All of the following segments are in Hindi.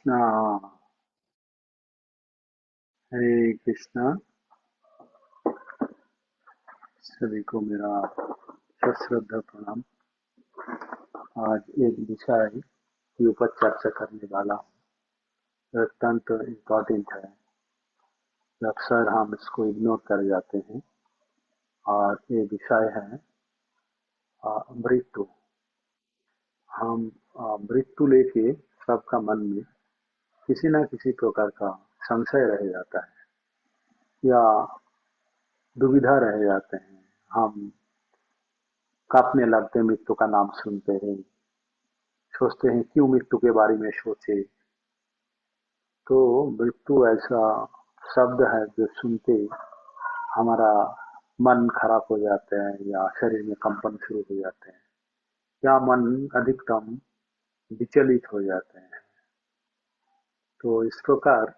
कृष्णा। हरे कृष्णा। सभी को मेरा सश्रद्धा प्रणाम। आज एक विषय के ऊपर चर्चा करने वाला हूँ। अत्यंत इम्पोर्टेंट है। अक्सर हम इसको इग्नोर कर जाते हैं और ये विषय है मृत्यु। हम मृत्यु लेके सबका मन में किसी न किसी प्रकार का संशय रह जाता है या दुविधा रह जाते हैं। हम कांपने लगते हैं मृत्यु का नाम सुनते हैं, सोचते हैं क्यों मृत्यु के बारे में सोचे। तो मृत्यु ऐसा शब्द है जो सुनते ही हमारा मन खराब हो जाता है या शरीर में कंपन शुरू हो जाते हैं या मन अधिकतम विचलित हो जाते हैं। तो इस प्रकार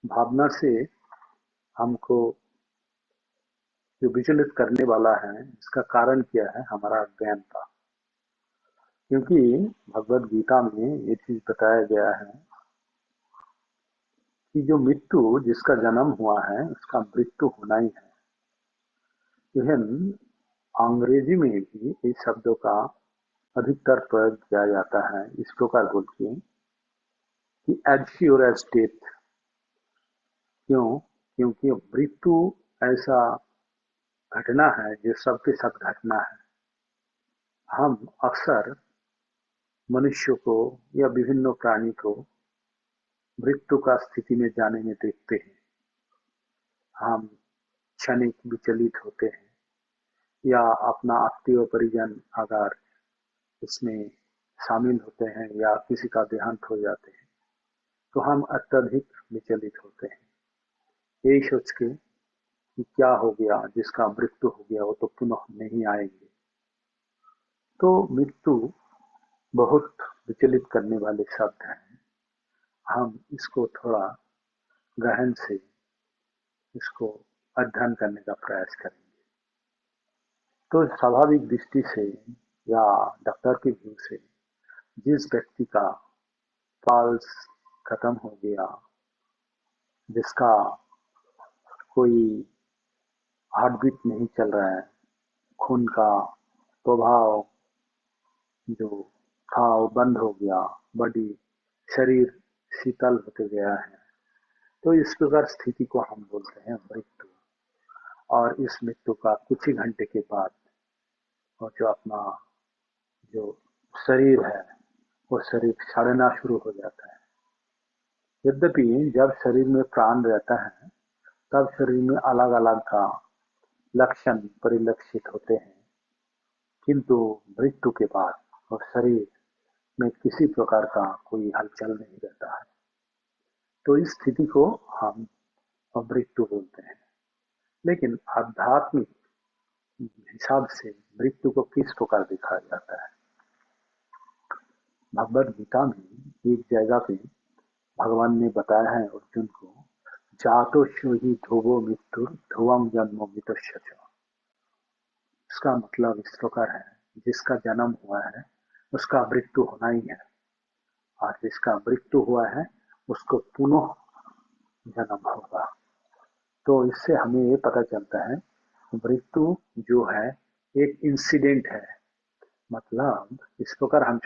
भावना से हमको जो विचलित करने वाला है, इसका कारण क्या है? हमारा अज्ञानता। क्योंकि भगवत गीता में ये चीज बताया गया है कि जो मृत्यु, जिसका जन्म हुआ है उसका मृत्यु होना ही है। इवन अंग्रेजी में भी इस शब्दों का अधिकतर प्रयोग किया जाता है इस प्रकार बोल के कि एज श्योर एज डेथ। क्यों? क्योंकि मृत्यु ऐसा घटना है जो सबके साथ घटना है। हम अक्सर मनुष्य को या विभिन्न प्राणी को मृत्यु का स्थिति में जाने में देखते हैं। हम क्षणिक विचलित होते हैं या अपना आत्मीय परिजन अगर इसमें शामिल होते हैं या किसी का देहांत हो जाते हैं तो हम अत्यधिक विचलित होते हैं, यही सोच के कि क्या हो गया, जिसका मृत्यु हो गया वो तो पुनः नहीं आएंगे। तो मृत्यु बहुत विचलित करने वाले शब्द हैं। हम इसको थोड़ा गहन से इसको अध्ययन करने का प्रयास करेंगे। तो स्वाभाविक दृष्टि से या डॉक्टर के व्यू से जिस व्यक्ति का पल्स खत्म हो गया, जिसका कोई हार्ट बीट नहीं चल रहा है, खून का प्रभाव जो था वो बंद हो गया, बॉडी शरीर शीतल होते गया है, तो इस प्रकार स्थिति को हम बोलते हैं मृत्यु। और इस मृत्यु का कुछ ही घंटे के बाद और जो अपना जो शरीर है वो शरीर सड़ना शुरू हो जाता है। यद्यपि जब शरीर में प्राण रहता है तब शरीर में अलग अलग का लक्षण परिलक्षित होते हैं, किंतु मृत्यु के बाद और शरीर में किसी प्रकार का कोई हलचल नहीं रहता है। तो इस स्थिति को हम मृत्यु बोलते हैं। लेकिन आध्यात्मिक हिसाब से मृत्यु को किस प्रकार देखा जाता है? भगवत गीता में एक जगह पे भगवान ने बताया है अर्जुन को, जातो ही ध्रुवो मृत्यु ध्रुवम जन्मो मृतस्य च। इसका मतलब इस प्रकार है, जिसका जन्म हुआ है उसका मृत्यु होना ही है, और जिसका मृत्यु हुआ है उसको पुनः जन्म होगा। तो इससे हमें ये पता चलता है मृत्यु जो है एक इंसिडेंट है। मतलब इस प्रकार हम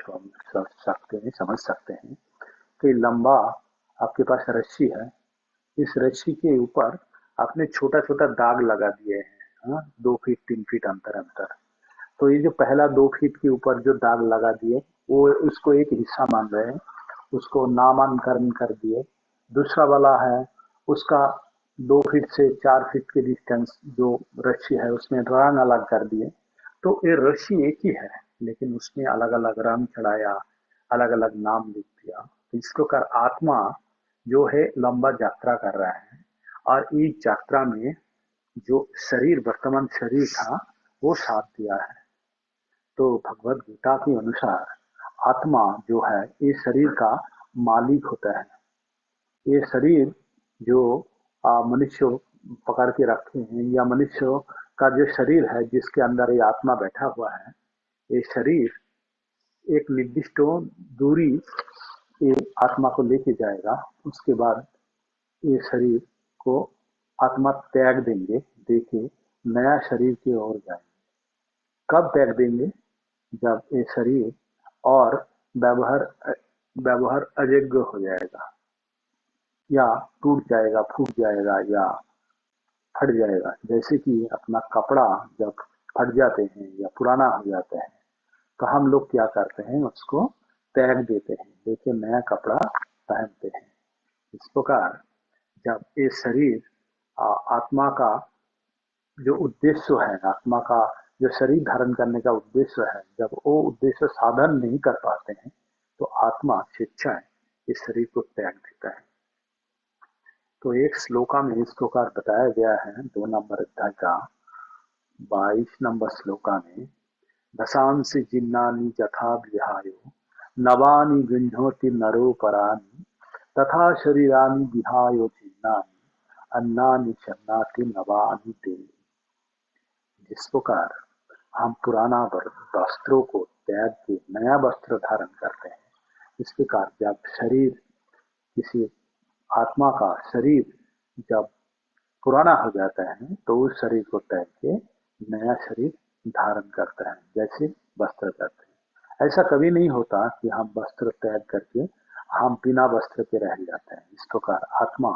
समझ सकते हैं कि लंबा आपके पास रस्सी है, इस रस्सी के ऊपर आपने छोटा छोटा दाग लगा दिए हैं, हाँ, 2 फीट 3 फीट अंतर अंतर। तो ये जो पहला 2 फीट के ऊपर जो दाग लगा दिए वो उसको एक हिस्सा मान रहे हैं, उसको नामांकन कर दिए। दूसरा वाला है उसका 2 फीट से 4 फीट के डिस्टेंस जो रस्सी है उसमें रंग अलग कर दिए। तो ये रस्सी एक ही है लेकिन उसमें अलग अलग रंग चढ़ाया, अलग अलग नाम लिख दिया। इस प्रकार आत्मा जो है लंबा यात्रा कर रहा है और इस यात्रा में जो शरीर वर्तमान शरीर था वो साथ दिया है। तो भगवत गीता के अनुसार आत्मा जो है ये शरीर का मालिक होता है। ये शरीर जो मनुष्य पकड़ के रखे हैं या मनुष्य का जो शरीर है जिसके अंदर ये आत्मा बैठा हुआ है, ये शरीर एक निर्दिष्ट दूरी ये आत्मा को लेके जाएगा। उसके बाद ये शरीर को आत्मा त्याग देंगे, देके नया शरीर की ओर जाएंगे। कब त्याग देंगे? जब ये शरीर और व्यवहार व्यवहार अयोग्य हो जाएगा, या टूट जाएगा, फूट जाएगा, या फट जाएगा। जैसे कि अपना कपड़ा जब फट जाते हैं या पुराना हो जाता है, तो हम लोग क्या करते हैं, उसको त्याग देते हैं, लेकिन नया कपड़ा पहनते हैं। इस प्रकार जब ये शरीर आत्मा का जो उद्देश्य है, आत्मा का जो शरीर धारण करने का उद्देश्य है, जब वो उद्देश्य साधन नहीं कर पाते हैं, तो आत्मा स्वेच्छाएं इस शरीर को त्याग देता है। तो एक श्लोका में इस प्रकार बताया गया है, 2 नंबर अध्याय का 22 नंबर श्लोका में, दशांसि जिन्नानि यथा विहायो नवानि गृह्णोति नरो परानि तथा शरीरानि विहायो जिन्नानि अन्नानि शन्नाति नवानि देहि। जिस प्रकार हम पुराना वस्त्रों को त्याग के नया वस्त्र धारण करते हैं, इस प्रकार जब शरीर, किसी आत्मा का शरीर जब पुराना हो जाता है, तो उस शरीर को त्याग के नया शरीर धारण करता है, जैसे वस्त्र करते हैं। ऐसा कभी नहीं होता कि हम वस्त्र त्याग करके हम बिना वस्त्र के रह जाते हैं। इस प्रकार आत्मा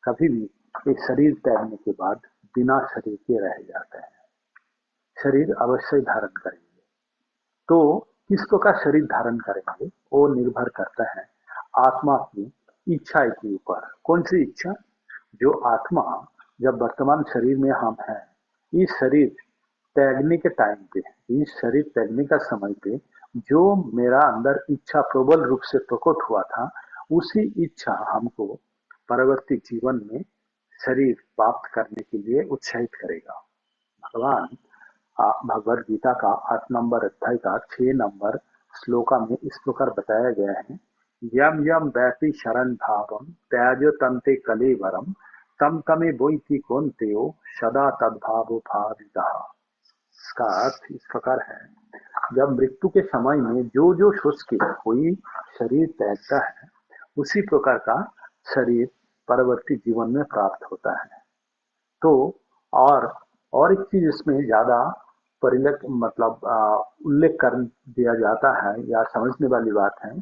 कभी भी एक शरीर त्यागने के बाद बिना शरीर के रह जाते हैं। शरीर अवश्य धारण करेंगे। तो किस प्रकार शरीर धारण करेंगे, वो निर्भर करता है आत्मा की इच्छा के ऊपर। कौन सी इच्छा? जो आत्मा जब वर्तमान शरीर में हम हैं, इस शरीर त्यागने के टाइम पे, इस शरीर त्यागने का समय पे जो मेरा अंदर इच्छा प्रबल रूप से प्रकट हुआ था, उसी इच्छा हमको परवर्ती जीवन में शरीर प्राप्त करने के लिए उत्साहित करेगा। भगवान भगवद गीता का 8 नंबर अध्याय का 6 नंबर श्लोका में इस प्रकार बताया गया है, यम यम वैति शरण भावम त्याज तंते कलेवरम तम तमे बोइति कौन्तेयो सदा तद्भावो भावितः। इसका अर्थ इस प्रकार है, जब मृत्यु के समय में जो जो सोच के कोई शरीर त्यागता है, उसी प्रकार का शरीर परवर्ती जीवन में प्राप्त होता है। तो और एक चीज इसमें ज्यादा परिलक मतलब उल्लेख कर दिया जाता है, या समझने वाली बात है,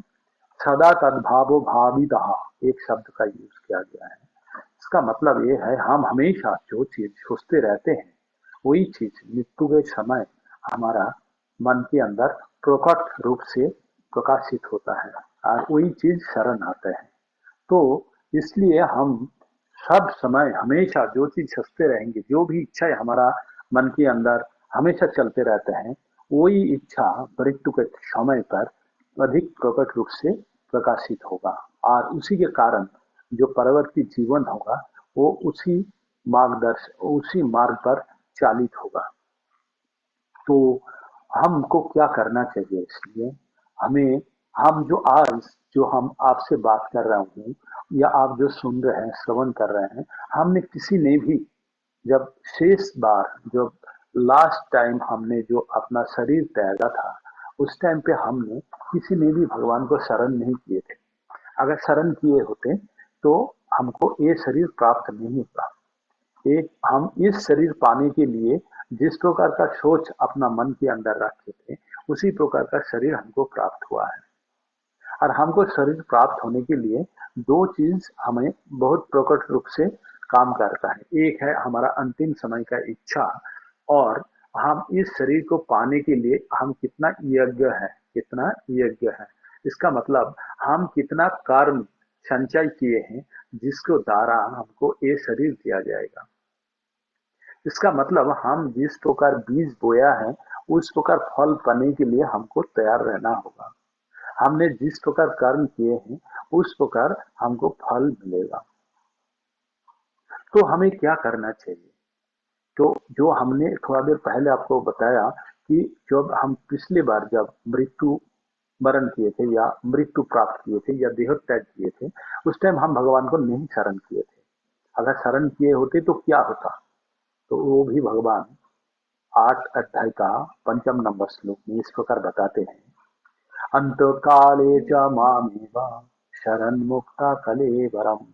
सदा तद्भावो भावितः एक शब्द का यूज किया गया है। इसका मतलब ये है, हम हमेशा जो चीज सोचते रहते हैं, वही चीज मृत्यु के समय हमारा मन के अंदर प्रकट रूप से प्रकाशित होता है, और वही चीज शरण आता है। तो इसलिए हम सब समय हमेशा जो चीज सोचते रहेंगे, जो भी इच्छा हमारा मन के अंदर हमेशा चलते रहते हैं, वही इच्छा मृत्यु के समय पर अधिक प्रकट रूप से प्रकाशित होगा, और उसी के कारण जो परवर्ती जीवन होगा वो उसी मार्ग पर चालित होगा। तो हमको क्या करना चाहिए? इसलिए हमें, हम जो हम आपसे बात कर रहा हूँ, या आप जो सुन रहे हैं, श्रवण कर रहे हैं, हमने किसी ने भी जब शेष बार, जो लास्ट टाइम हमने जो अपना शरीर त्यागा था, उस टाइम पे हमने किसी ने भी भगवान को शरण नहीं किए थे। अगर शरण किए होते तो हमको ये शरीर प्राप्त नहीं होता। एक हम इस शरीर पाने के लिए जिस प्रकार का सोच अपना मन के अंदर रखे थे, उसी प्रकार का शरीर हमको प्राप्त हुआ है। और हमको शरीर प्राप्त होने के लिए दो चीज हमें बहुत प्रकट रूप से काम करता है। एक है हमारा अंतिम समय का इच्छा, और हम इस शरीर को पाने के लिए हम कितना यज्ञ है। इसका मतलब हम कितना कर्म संचय किए हैं, जिसको द्वारा हमको ये शरीर दिया जाएगा। इसका मतलब हम जिस प्रकार बीज बोया है, उस प्रकार फल पाने के लिए हमको तैयार रहना होगा। हमने जिस प्रकार कर्म किए हैं, उस प्रकार हमको फल मिलेगा। तो हमें क्या करना चाहिए? तो जो हमने थोड़ा देर पहले आपको बताया कि जब हम पिछली बार जब मृत्यु वरण किए थे, या मृत्यु प्राप्त किए थे, या देह त्याग किए थे, उस टाइम हम भगवान को नहीं शरण किए थे। अगर शरण किए होते तो क्या होता? तो वो भी भगवान 8 अध्याय का 5 नंबर श्लोक में इस प्रकार बताते हैं, अंत काले च मामेव शरण मुक्ता कलेवरम,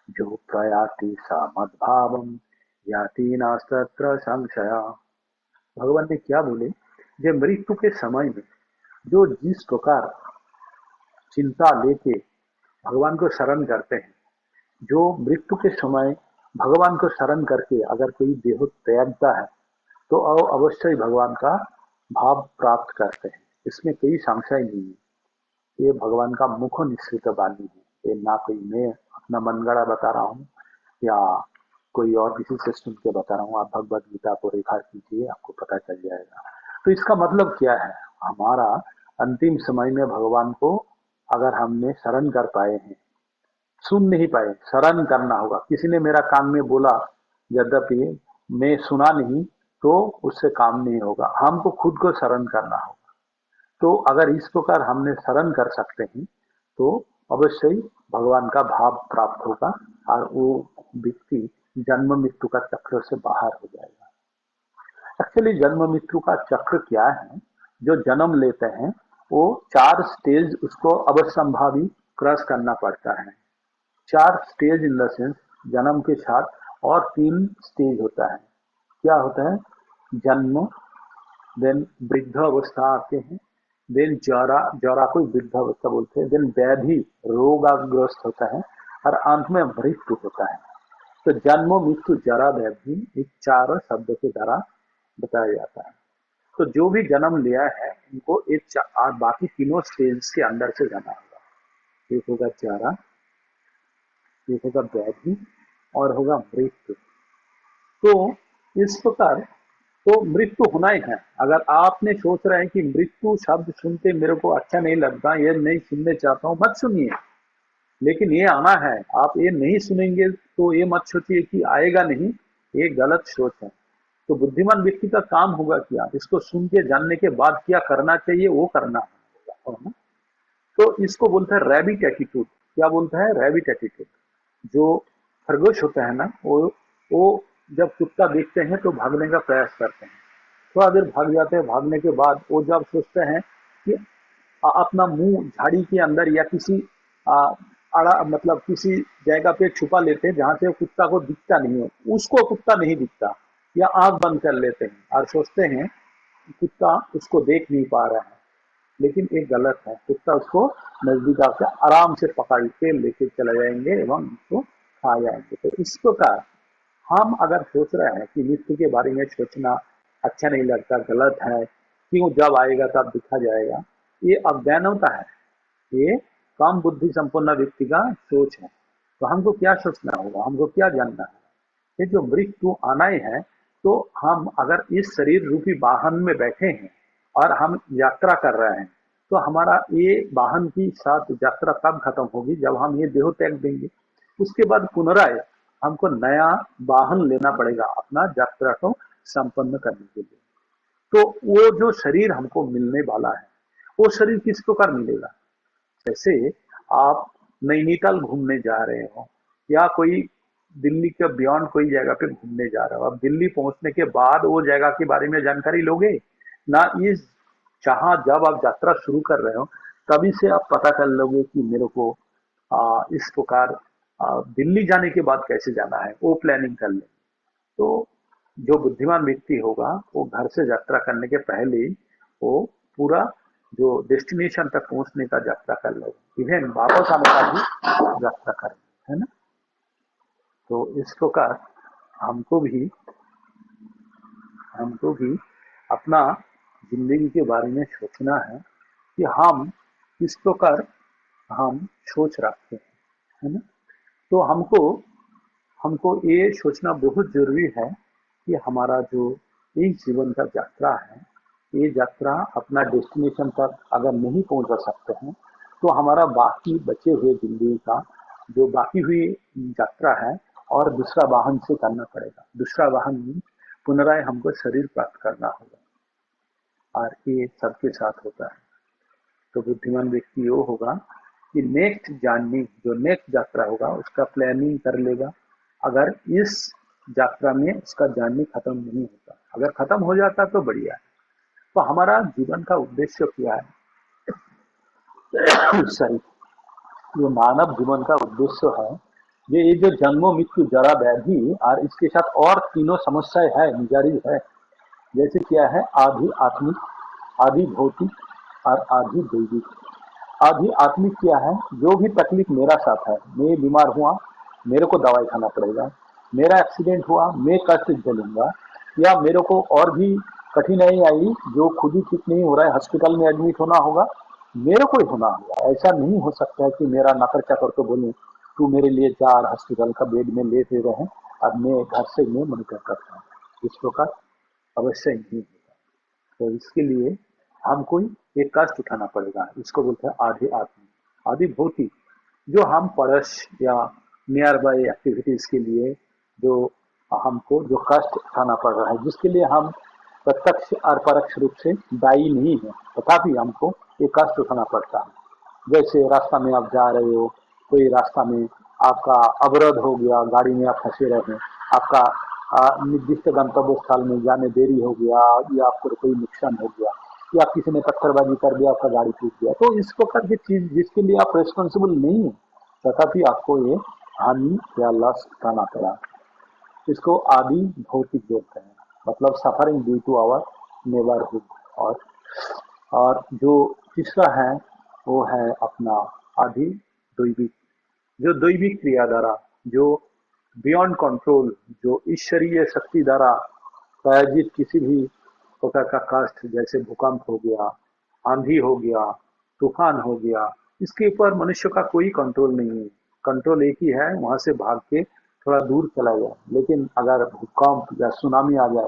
जो प्रयाति सा मद्भावम याति नास्तत्र संशय। भगवान ने क्या बोले, जो मृत्यु के समय में जो जिस प्रकार चिंता लेके भगवान को शरण करते हैं, जो मृत्यु के समय भगवान को शरण करके अगर कोई देह त्यागता है तो अवश्य ही भगवान का भाव प्राप्त करते हैं। इसमें कोई संशय नहीं है। ये भगवान का मुख निश्चित वाणी है। ये ना कोई मैं अपना मनगढ़ा बता रहा हूँ या कोई और किसी से सुन के बता रहा हूँ। आप भगवद गीता को रेखा कीजिए, आपको पता चल जाएगा। तो इसका मतलब क्या है, हमारा अंतिम समय में भगवान को अगर हमने शरण कर पाए हैं, सुन नहीं पाए, शरण करना होगा। किसी ने मेरा कान में बोला, यद्यपि मैं सुना नहीं, तो उससे काम नहीं होगा। हमको खुद को शरण करना होगा। तो अगर इस प्रकार हमने शरण कर सकते हैं तो अवश्य ही भगवान का भाव प्राप्त होगा और वो व्यक्ति जन्म मृत्यु का चक्र से बाहर हो जाएगा। एक्चुअली जन्म मृत्यु का चक्र क्या है, जो जन्म लेते हैं वो 4 स्टेज उसको अवश्यंभावी क्रॉस करना पड़ता है। 4 स्टेज इन द सेंस जन्म के साथ और 3 स्टेज होता है। क्या होता है, जन्म, देन वृद्ध अवस्था आते हैं, देन जरा, जरा को वृद्ध अवस्था बोलते हैं, देन व्याधि रोगाग्रस्त होता है और अंत में मृत्यु होता है। तो जन्म मृत्यु जरा व्याधि इस 4 शब्द के द्वारा बताया जाता है। तो जो भी जन्म लिया है उनको एक बाकी तीनों स्टेज के अंदर से जाना होगा। एक होगा जरा, एक होगा व्याधि और होगा मृत्यु। तो इस प्रकार तो मृत्यु होना ही है। अगर आपने सोच रहे हैं कि मृत्यु शब्द सुनते मेरे को अच्छा नहीं लगता, ये नहीं सुनने चाहता हूँ, मत सुनिए, लेकिन ये आना है। आप ये नहीं सुनेंगे तो ये मत सोचिए कि आएगा नहीं, ये गलत सोच है। तो बुद्धिमान व्यक्ति का काम होगा क्या, इसको सुन के जानने के बाद क्या करना चाहिए वो करना होगा। तो इसको बोलता है रैबिट एटीट्यूड। क्या बोलता है, रैबिट एटीट्यूड। जो खरगोश होता है ना, वो जब कुत्ता देखते हैं तो भागने का प्रयास करते हैं, थोड़ा देर भाग जाते हैं, भागने के बाद वो जब सोचते हैं कि अपना मुंह झाड़ी के अंदर या किसी अड़ा मतलब किसी जगह पे छुपा लेते हैं जहां से कुत्ता को दिखता नहीं हो, उसको कुत्ता नहीं दिखता, या आंख बंद कर लेते हैं और सोचते हैं कुत्ता उसको देख नहीं पा रहा है। लेकिन ये गलत है। कुत्ता उसको नजदीक आकर आराम से पकड़ के लेके चले जाएंगे एवं उसको खा जाएंगे। तो इस प्रकार हम अगर सोच रहे हैं कि मृत्यु के बारे में सोचना अच्छा नहीं लगता, गलत है, क्यों, जब आएगा तब दिखा जाएगा, ये अज्ञान होता है। ये कम बुद्धि संपन्न व्यक्ति का सोच है। तो हमको क्या सोचना होगा, हमको क्या जानना है, ये जो मृत्यु आना ही है, तो हम अगर इस शरीर रूपी वाहन में बैठे हैं और हम यात्रा कर रहे हैं, तो हमारा ये वाहन की साथ यात्रा तब खत्म होगी जब हम ये देह त्याग देंगे। उसके बाद पुनराय हमको नया वाहन लेना पड़ेगा अपना यात्रा को संपन्न करने के लिए। तो वो जो शरीर हमको मिलने वाला है, वो शरीर किस प्रकार मिलेगा। जैसे आप नैनीताल घूमने जा रहे हो या कोई दिल्ली के बियॉन्ड कोई जगह पे घूमने जा रहे हो, अब दिल्ली पहुंचने के बाद वो जगह के बारे में जानकारी लोगे ना। इस जहां जब आप यात्रा शुरू कर रहे हो तभी से आप पता कर लोगे कि मेरे को इस प्रकार दिल्ली जाने के बाद कैसे जाना है, वो प्लानिंग कर ले। तो जो बुद्धिमान व्यक्ति होगा वो घर से यात्रा करने के पहले ही वो पूरा जो डेस्टिनेशन तक पहुंचने का यात्रा कर लो, इवन वापस आने का भी यात्रा करें, है ना। तो इस प्रकार हमको भी अपना जिंदगी के बारे में सोचना है कि हम किस प्रकार हम सोच रखते हैं, है ना। तो हमको हमको ये सोचना बहुत जरूरी है कि हमारा जो इस जीवन का यात्रा है, ये यात्रा अपना डेस्टिनेशन तक अगर नहीं पहुंचा सकते हैं तो हमारा बाकी बचे हुए जिंदगी का जो बाकी हुई यात्रा है और दूसरा वाहन से करना पड़ेगा। दूसरा वाहन पुनराय हमको शरीर प्राप्त करना होगा और ये सबके साथ होता है। तो बुद्धिमान व्यक्ति वो होगा कि नेक्स्ट जर्नी, जो नेक्स्ट यात्रा होगा उसका प्लानिंग कर लेगा। अगर इस यात्रा में उसका जर्नी खत्म नहीं होता, अगर खत्म हो जाता तो बढ़िया है। तो हमारा जीवन का उद्देश्य क्या है सही, ये मानव जीवन का उद्देश्य है। ये जो जन्मों मृत्यु जरा व्याधि और इसके साथ और तीनों समस्याएं है निजारी है। जैसे क्या है, आधि आत्मिक, आधि भौतिक और आधि दैविक। आधि आत्मिक क्या है, जो भी तकलीफ मेरा साथ है, मैं बीमार हुआ मेरे को दवाई खाना पड़ेगा, मेरा एक्सीडेंट हुआ मैं कष्ट झेलूंगा, या मेरे को और भी कठिनाई आई जो खुद ही ठीक नहीं हो रहा है, हॉस्पिटल में एडमिट होना होगा, मेरे को ही होना होगा। ऐसा नहीं हो सकता है कि मेरा नकर चाकर को बोलूं तू मेरे लिए जा और हॉस्पिटल का बेड में लेटे रहे और मैं घर से मैं मॉनिटर करता हूँ। इस प्रकार अवश्य नहीं होगा। तो इसके लिए हमको एक कष्ट उठाना पड़ेगा। इसको बोलते हैं आधे आत्मिक। आधि भौतिक, जो हम परस या नियर बाय एक्टिविटीज के लिए जो हमको जो कष्ट उठाना पड़ रहा है, जिसके लिए हम प्रत्यक्ष और परोक्ष रूप से दायी नहीं है, तथापि हमको ये कष्ट उठाना पड़ता है। जैसे रास्ता में आप जा रहे हो, कोई रास्ता में आपका अवरोध हो गया, गाड़ी में आप फंसे रहे, आपका निर्दिष्ट गंतव्य स्थल में जाने देरी हो गया, या आपको कोई नुकसान हो गया, या किसी ने पत्थरबाजी कर दिया, आपका गाड़ी टूट गया, तो इस प्रकार की चीज जिसके लिए आप रेस्पॉन्सिबल नहीं है, तथापि आपको ये हानि या लॉस उठाना पड़ा। इसको आदि भौतिक बोलते हैं, मतलब suffering due to our neighbourhood. और जो तीसरा है वो है अपना आदि दैविक। जो दैविक क्रिया द्वारा, जो बियॉन्ड कंट्रोल, जो ईश्वरीय शक्ति द्वारा प्रायोजित किसी भी प्रकार का कष्ट, जैसे भूकंप हो गया, आंधी हो गया, तूफान हो गया, इसके ऊपर मनुष्य का कोई कंट्रोल नहीं है। कंट्रोल एक ही है, वहां से भाग के थोड़ा दूर चला जाए। लेकिन अगर भूकंप या सुनामी आ जाए,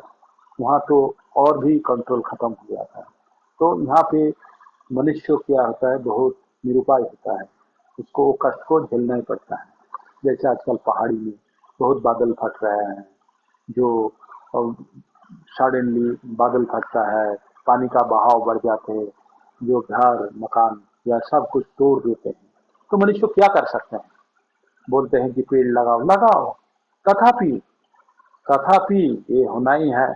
वहां तो और भी कंट्रोल खत्म हो जाता है। तो यहाँ पे मनुष्य क्या होता है, बहुत निरुपाय होता है, उसको वो कष्ट को झेलना ही पड़ता है। जैसे आजकल पहाड़ी में बहुत बादल फट रहे हैं, जो सडनली बादल फटता है, पानी का बहाव बढ़ जाते हैं, जो घर मकान या सब कुछ तोड़ देते हैं, तो मनुष्य क्या कर सकते हैं? बोलते हैं कि पेड़ लगाओ लगाओ, तथापि तथापि ये होना ही है,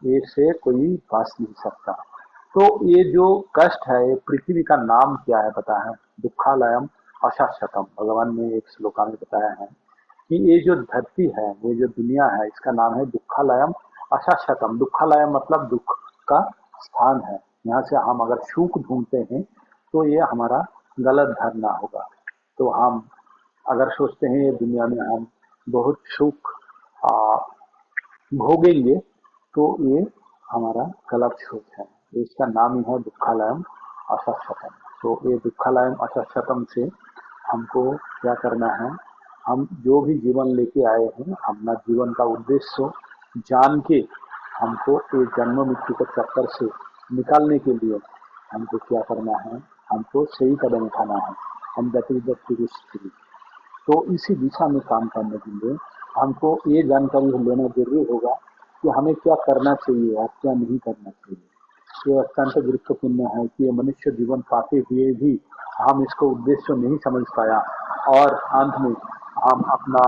इससे कोई बच नहीं सकता। तो ये जो कष्ट है, ये पृथ्वी का नाम क्या है पता है? दुखालयम अशाश्वतम। भगवान ने एक श्लोका में बताया है कि ये जो धरती है, ये जो दुनिया है, इसका नाम है दुखालयम अशाश्वतम। दुखालयम मतलब दुख का स्थान है। यहाँ से हम अगर सुख ढूंढते हैं तो ये हमारा गलत धारणा होगा। तो हम अगर सोचते हैं ये दुनिया में हम बहुत सुख भोगेंगे, तो ये हमारा गलत सोच है। इसका नाम ही है दुखालयम अशाश्वतम। तो ये दुखालयम अशाश्वतम से हमको क्या करना है? हम जो भी जीवन लेके आए हैं, अपना जीवन का उद्देश्य जान के हमको ये जन्म मृत्यु के चक्कर से निकालने के लिए हमको क्या करना है? हमको सही कदम उठाना है। हम गति। तो इसी दिशा में काम करने के लिए हमको ये जानकारी लेना जरूरी होगा कि हमें क्या करना चाहिए और क्या नहीं करना चाहिए। ये अत्यंत गुरुत्वपूर्ण है कि ये मनुष्य जीवन पाते हुए भी हम इसको उद्देश्य नहीं समझ पाया, और अंत में हम अपना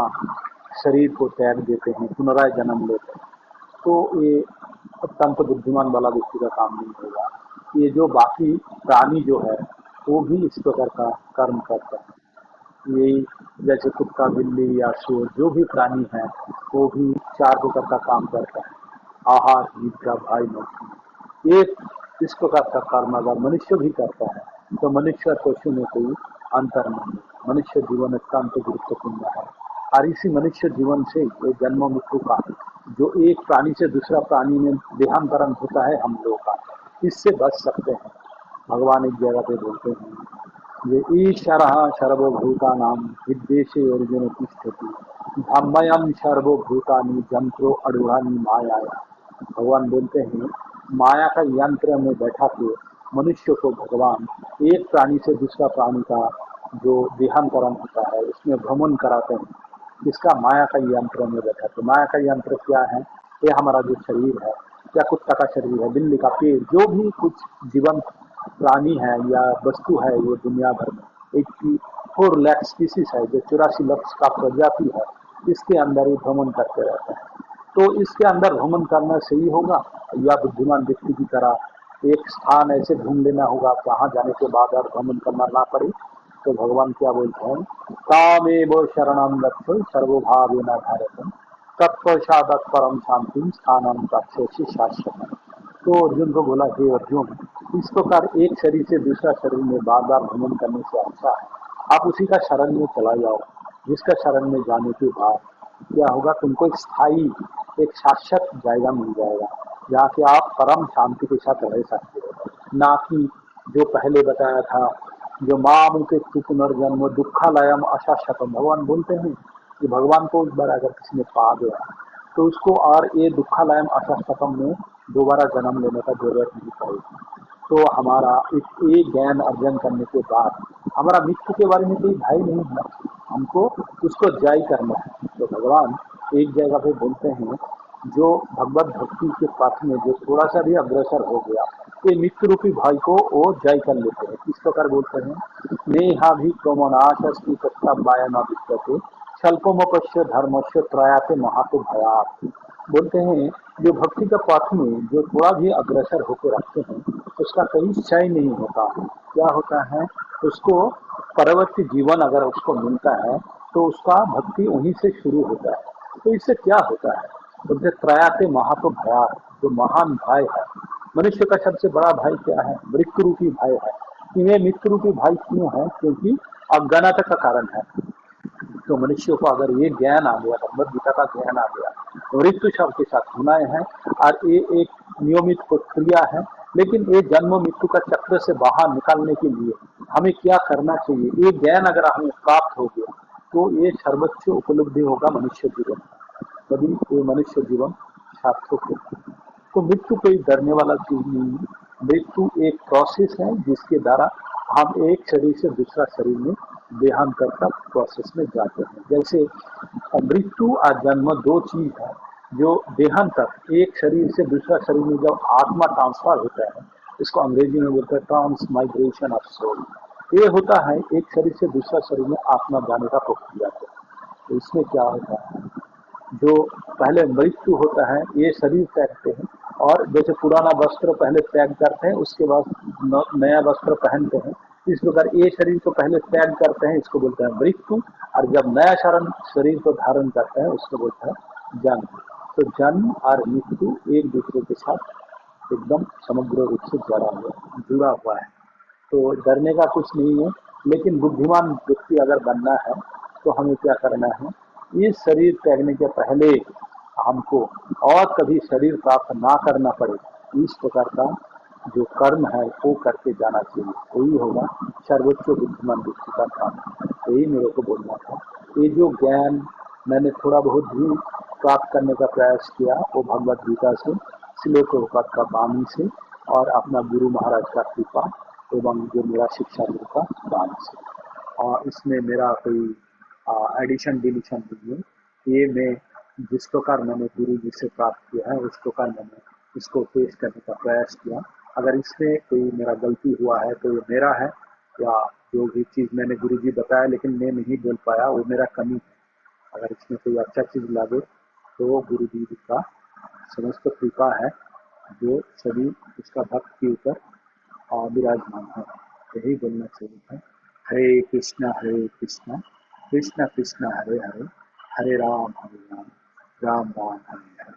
शरीर को त्याग देते हैं, पुनराय जन्म लेते हैं। तो ये अत्यंत बुद्धिमान वाला व्यक्ति का काम नहीं होगा। ये जो बाकी प्राणी जो है वो भी इस प्रकार का कर्म करते हैं। यही जैसे कुत्ता बिल्ली या सूअर, जो भी प्राणी है वो भी चार प्रकार का काम करता है, आहार निद्रा भय मौसम। एक इस प्रकार का कर्म अगर मनुष्य भी करता है तो मनुष्य और पशु में कोई अंतर नहीं है। मनुष्य जीवन अत्यंत गुरुत्वपूर्ण है, और इसी मनुष्य जीवन से ये जन्म मृत्यु का जो एक प्राणी से दूसरा प्राणी में देहांतरण होता है हम लोगों का, इससे बच सकते हैं। भगवान एक जगह पे बोलते हैं ये ईश्वरः सर्वभूतानां हृद्देशे अर्जुन तिष्ठति धम्मयं सर्वभूतानि जंत्रो अरूढ़ानि मायाया। भगवान बोलते हैं माया का यंत्र में बैठा के मनुष्य को भगवान एक प्राणी से दूसरा प्राणी का जो देहांतरण होता है उसमें भ्रमण कराते हैं। इसका माया का यंत्र में बैठा के, माया का यंत्र क्या है? ये हमारा जो शरीर है, या कुत्ता का शरीर है, बिल्ली का पेड़, जो भी कुछ जीवन प्राणी है या वस्तु है ये दुनिया भर में 84 लाख स्पीसीज है, जो 84 लाख का प्रजाति है, इसके अंदर ही भ्रमण करते रहते हैं। तो इसके अंदर भ्रमण करना सही होगा, या बुद्धिमान व्यक्ति की तरह एक स्थान ऐसे ढूंढ लेना होगा जहाँ जाने के बाद और भ्रमण करना ना पड़े? तो भगवान क्या बोलते हैं, कामेव शरणं गच्छ सर्वभावेन भारत तत्पश्चात् परम शांति स्थानम प्राप्स्यसि शाश्वतम्। तो अर्जुन को बोला, हे अर्जुन, इस प्रकार एक शरीर से दूसरा शरीर में बार बार भ्रमण करने से अच्छा है आप उसी का शरण में चला जाओ, जिसका शरण में जाने के बाद क्या होगा, तुमको एक स्थायी, एक शाश्वत जायगा मिल जाएगा जहाँ से आप परम शांति के साथ रह सकते हो। ना कि जो पहले बताया था, जो माम के पुनर्जन्म दुखालयम अशाश्वतम, भगवान बोलते हैं कि भगवान को एक बार अगर किसी ने पा गया तो उसको और ये दुखालयम अशाश्वतम में दोबारा जन्म लेने का जरूरत नहीं पड़ेगी। तो हमारा एक ज्ञान अर्जन करने के बाद हमारा मृत्यु के बारे में कोई भय नहीं है, हमको उसको जय करना है। तो भगवान एक जगह पे बोलते हैं, जो भगवत भक्ति के पथ में जो थोड़ा सा भी अग्रसर हो गया, ये मृत्यु रूपी भय को वो जय कर लेते हैं। किस प्रकार बोलते हैं, नेहा भी क्रोमनाशस्ति तत्वाय न विद्यते स्वल्पमपश्य धर्मस्य त्रयाते महातो भयात। बोलते हैं जो भक्ति का पथ में जो थोड़ा भी अग्रसर होकर रखते हैं उसका कहीं क्षय नहीं होता। क्या होता है, उसको परवर्ती जीवन अगर उसको मिलता है तो उसका भक्ति वहीं से शुरू होता है। तो इससे क्या होता है, बोलते त्रयाते महातो भयात, जो महान भय है, मनुष्य का सबसे बड़ा भय क्या है, मृत्यु रूपी भय है। ये मृत्यु रूपी भय क्यों है, क्योंकि अज्ञानता का कारण है। तो मनुष्य को अगर ये ज्ञान आ गया, भगवद गीता का ज्ञान आ गया, मृत्यु शब्द के साथ होना है और ये एक नियमित प्रक्रिया है। लेकिन ये जन्म मृत्यु का चक्र से बाहर निकालने के लिए हमें क्या करना चाहिए, ये ज्ञान अगर हमें प्राप्त हो गया तो ये सर्वोच्च उपलब्धि होगा मनुष्य जीवन, तभी ये मनुष्य जीवन सार्थक होगा। तो मृत्यु कोई डरने वाला चीज नहीं है, मृत्यु एक प्रोसेस है जिसके द्वारा हम एक शरीर से दूसरा शरीर में देहांतर का प्रोसेस में जाते हैं। जैसे मृत्यु और जन्म दो चीज है, जो देहांतर एक शरीर से दूसरा शरीर में जब आत्मा ट्रांसफर होता है, इसको अंग्रेजी में बोलते हैं ट्रांसमाइग्रेशन ऑफ सोल। ये होता है एक शरीर से दूसरा शरीर में आत्मा जाने का प्रक्रिया। तो इसमें क्या होता है, जो पहले मृत्यु होता है ये शरीर त्यागते हैं, और जैसे पुराना वस्त्र पहले त्याग करते हैं उसके बाद नया वस्त्र पहनते हैं, इस प्रकार ये शरीर को पहले त्याग करते हैं, इसको बोलते हैं मृत्यु, और जब नया शरण शरीर को धारण करते हैं उसको बोलते हैं जन्म। तो जन्म और मृत्यु एक दूसरे के साथ एकदम समग्र रूप से जुड़ा हुआ है। तो डरने का कुछ नहीं है, लेकिन बुद्धिमान व्यक्ति अगर बनना है तो हमें क्या करना है, इस शरीर त्यागने के पहले हमको और कभी शरीर प्राप्त ना करना पड़े, इस प्रकार का जो कर्म है वो करके जाना चाहिए। यही होगा सर्वोच्च बुद्धिमान व्यक्ति का काम। यही मेरे को बोलना था। ये जो ज्ञान मैंने थोड़ा बहुत भी प्राप्त करने का प्रयास किया वो भगवद गीता से, श्लोक प्रभुपाद का वाणी से, और अपना गुरु महाराज का कृपा एवं जो मेरा शिक्षा गुरु का दान से। और इसमें मेरा कोई एडिशन डिलीशन नहीं है, ये मैं जिस प्रकार मैंने गुरु जी से प्राप्त किया है उस प्रकार मैंने इसको पेश करने का प्रयास किया। अगर इसमें कोई मेरा गलती हुआ है तो ये मेरा है, या जो भी चीज़ मैंने गुरु जी बताया लेकिन मैं नहीं बोल पाया वो मेरा कमी है। अगर इसमें कोई अच्छा चीज़ लागे तो वो गुरु जी का समस्त कृपा है, जो सभी उसका भक्त के ऊपर विराजमान है। यही बोलना चाहिए था। हरे कृष्णा कृष्णा कृष्णा हरे हरे, हरे राम राम राम हरे हरे।